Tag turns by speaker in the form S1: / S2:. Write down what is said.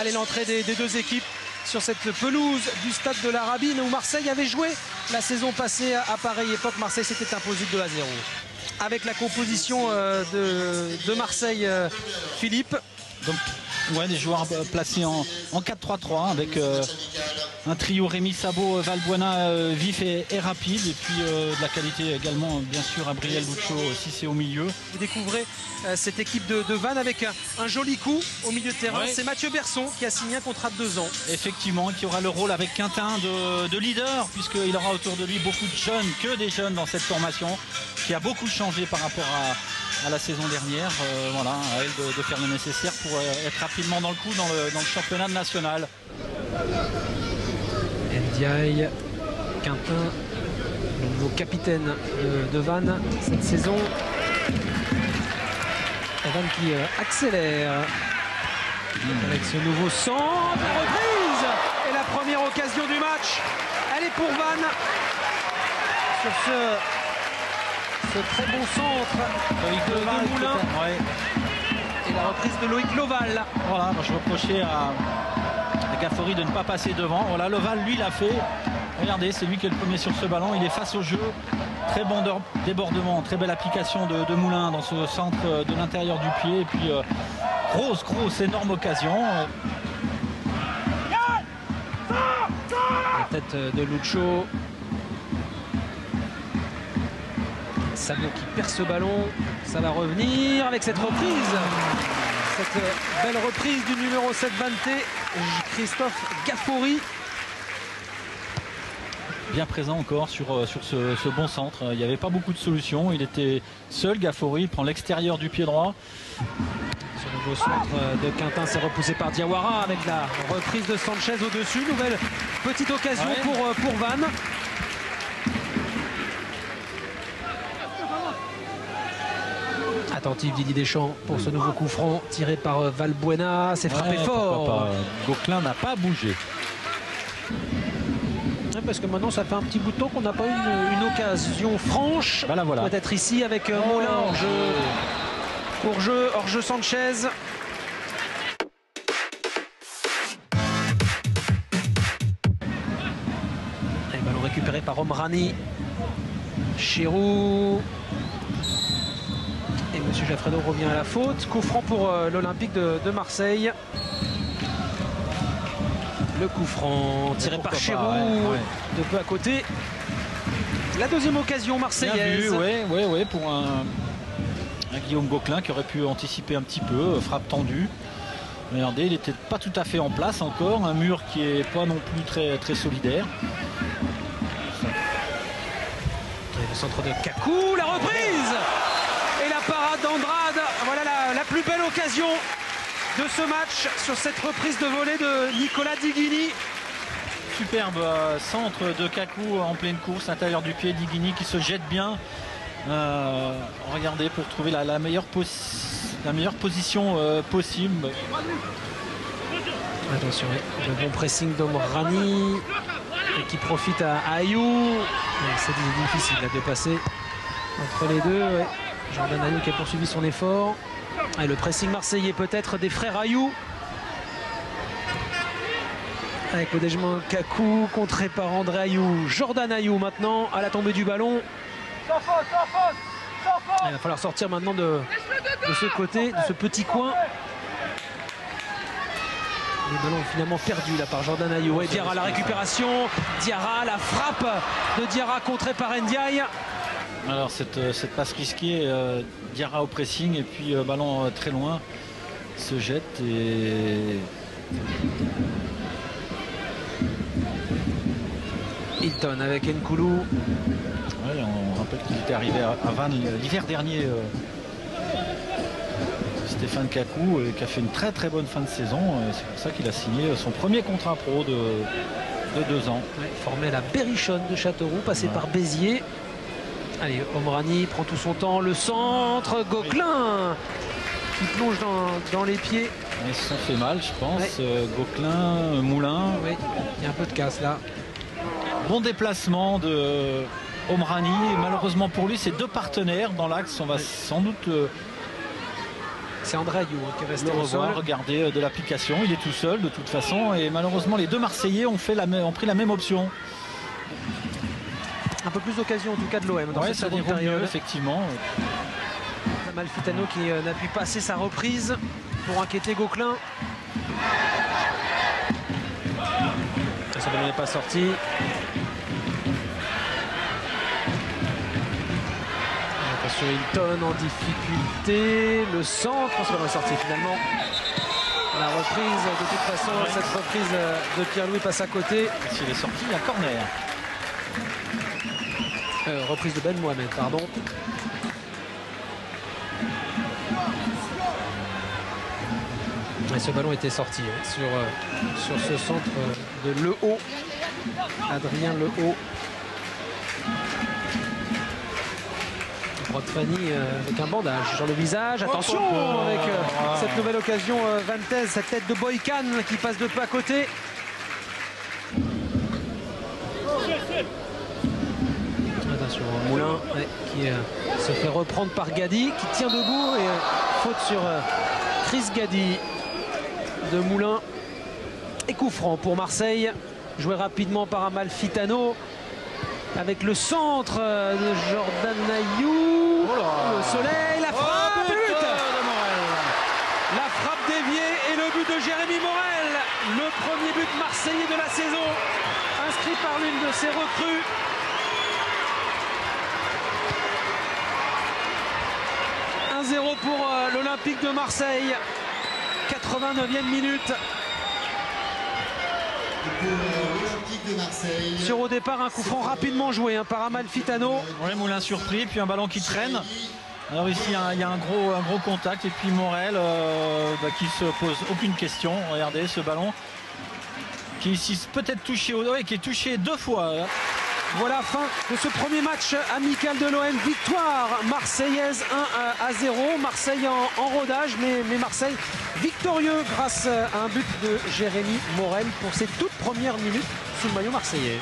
S1: Allez, l'entrée des deux équipes sur cette pelouse du stade de la Rabine où Marseille avait joué la saison passée à pareille époque. Marseille s'était imposé 2-0. Avec la composition de Marseille, Philippe.
S2: Donc, ouais, des joueurs placés en 4-3-3 avec un trio Rémi Sabot, Valbuena vif et rapide, et puis de la qualité également bien sûr à Briel Lucho si c'est au milieu.
S1: Vous découvrez cette équipe de Vannes avec un joli coup au milieu de terrain. Ouais. C'est Mathieu Berson qui a signé un contrat de 2 ans.
S2: Effectivement, qui aura le rôle avec Quintin de leader, puisqu'il aura autour de lui beaucoup de jeunes, que des jeunes dans cette formation, qui a beaucoup changé par rapport à la saison dernière. Voilà, à elle de faire le nécessaire pour être rapidement dans le coup dans le championnat national.
S1: Ndiaye, Quintin, le nouveau capitaine de Vannes cette saison. Et Vannes qui accélère avec ce nouveau centre. La reprise et la première occasion du match. Elle est pour Vannes sur ce très bon centre de Moulin.
S2: Ouais.
S1: Et la reprise de Loïc Loval.
S2: Voilà, je reprochais à Gaffori de ne pas passer devant. Voilà, Loval lui l'a fait. Regardez, c'est lui qui est le premier sur ce ballon. Il est face au jeu. Très bon débordement, très belle application de Moulin dans ce centre de l'intérieur du pied. Et puis grosse, énorme occasion.
S1: La tête de Lucho. Sabot qui perd ce ballon. Ça va revenir avec cette reprise. Cette belle reprise du numéro 7 Vanté, Christophe Gaffori.
S2: Bien présent encore sur ce bon centre. Il n'y avait pas beaucoup de solutions. Il était seul, Gaffori. Il prend l'extérieur du pied droit.
S1: Ce nouveau centre de Quintin, c'est repoussé par Diawara avec la reprise de Sanchez au-dessus. Nouvelle petite occasion pour Vannes. Attentif Didier Deschamps pour ce nouveau coup franc tiré par Valbuena. C'est frappé fort.
S2: Gauquelin n'a pas bougé.
S1: Parce que maintenant ça fait un petit bout de temps qu'on n'a pas eu une occasion franche.
S2: Voilà.
S1: Peut-être ici avec Moulin hors-jeu Sanchez. Et ballon récupéré par Omrani. Chirou. Et M. Jaffredo revient à la faute. Coup franc pour l'Olympique de Marseille. Le coup franc tiré par Chirou, de peu à côté. La deuxième occasion marseillaise.
S2: Oui, pour un Guillaume Gauquelin qui aurait pu anticiper un petit peu, frappe tendue. Regardez, il n'était pas tout à fait en place encore. Un mur qui n'est pas non plus très solidaire.
S1: Et le centre de Kakou, la reprise et la parade d'Andrade. Voilà la plus belle occasion de ce match sur cette reprise de volée de Nicolas Diguini.
S2: Superbe centre de Kakou en pleine course, intérieur du pied, Diguini qui se jette bien. Regardez pour trouver la meilleure position possible.
S1: Attention, le bon pressing d'Omrani qui profite à Ayou. C'est difficile là, de passer entre les deux. Ouais. Jordan Ayou qui a poursuivi son effort. Et le pressing marseillais peut-être des frères Ayou. Avec le dégagement Kakou contré par André Ayou. Jordan Ayou maintenant à la tombée du ballon. Il va falloir sortir maintenant de ce côté, de ce petit coin. Les ballons finalement perdus là par Jordan Ayou. Et Diarra la récupération. Diarra, la frappe de Diarra contrée par Ndiaye.
S2: Alors cette passe risquée, Diarra au pressing et puis ballon très loin, se jette et...
S1: Hilton avec Nkoulou.
S2: Ouais, on rappelle qu'il était arrivé à Vannes l'hiver dernier. Stéphane Kakou qui a fait une très bonne fin de saison. C'est pour ça qu'il a signé son premier contrat pro de 2 ans.
S1: Ouais, formé à la Berrichonne de Châteauroux, passé par Béziers. Allez, Omrani prend tout son temps. Le centre, Gauquelin qui plonge dans les pieds.
S2: Ils se sont fait mal, je pense. Gauquelin, Moulin.
S1: Oui, il y a un peu de casse là.
S2: Bon déplacement de Omrani. Malheureusement pour lui, c'est 2 partenaires dans l'axe. On va sans doute
S1: C'est André Ayou qui est resté
S2: Le
S1: au sol.
S2: revoir, regardez de l'application, il est tout seul de toute façon et malheureusement les deux Marseillais ont pris la même option.
S1: Un peu plus d'occasion en tout cas de l'OM dans
S2: Ouais,
S1: cette
S2: ça
S1: seconde
S2: déroule mieux,
S1: période.
S2: effectivement.
S1: Amalfitano qui n'a pu passer sa reprise pour inquiéter Gauquelin. Ce ballon n'est pas sorti. Attention, Hilton en difficulté. Le centre, ce ballon est sorti finalement. La reprise, de toute façon, cette reprise de Pierre-Louis passe à côté.
S2: S'il est sorti, il y a corner.
S1: Reprise de Ben Mohamed, pardon. Et ce ballon était sorti sur ce centre de Le Haut. Adrien Le Haut. Fanny avec un bandage sur le visage. Attention avec cette nouvelle occasion Vantez, cette tête de Boykan qui passe de peu à côté. Attention, Moulin qui se fait reprendre par Gadi qui tient debout et faute sur Chris Gadi de Moulin. Et coup franc pour Marseille, joué rapidement par Amalfitano avec le centre de Jordan Ayou. Le soleil, la frappe, but
S2: de Morel.
S1: La frappe déviée et le but de Jérémy Morel, le premier but marseillais de la saison, inscrit par l'une de ses recrues. Pour l'Olympique de Marseille, 89e minute. Sur au départ un coup franc rapidement joué par Amalfitano.
S2: Ouais, Moulin surpris, puis un ballon qui traîne. Alors ici il y a un gros contact et puis Morel qui se pose aucune question. Regardez ce ballon qui ici peut-être touché qui est touché deux fois.
S1: Voilà, fin de ce premier match amical de l'OM. Victoire marseillaise 1-0. Marseille en rodage, mais Marseille victorieux grâce à un but de Jérémy Morel pour ses toutes premières minutes sous le maillot marseillais.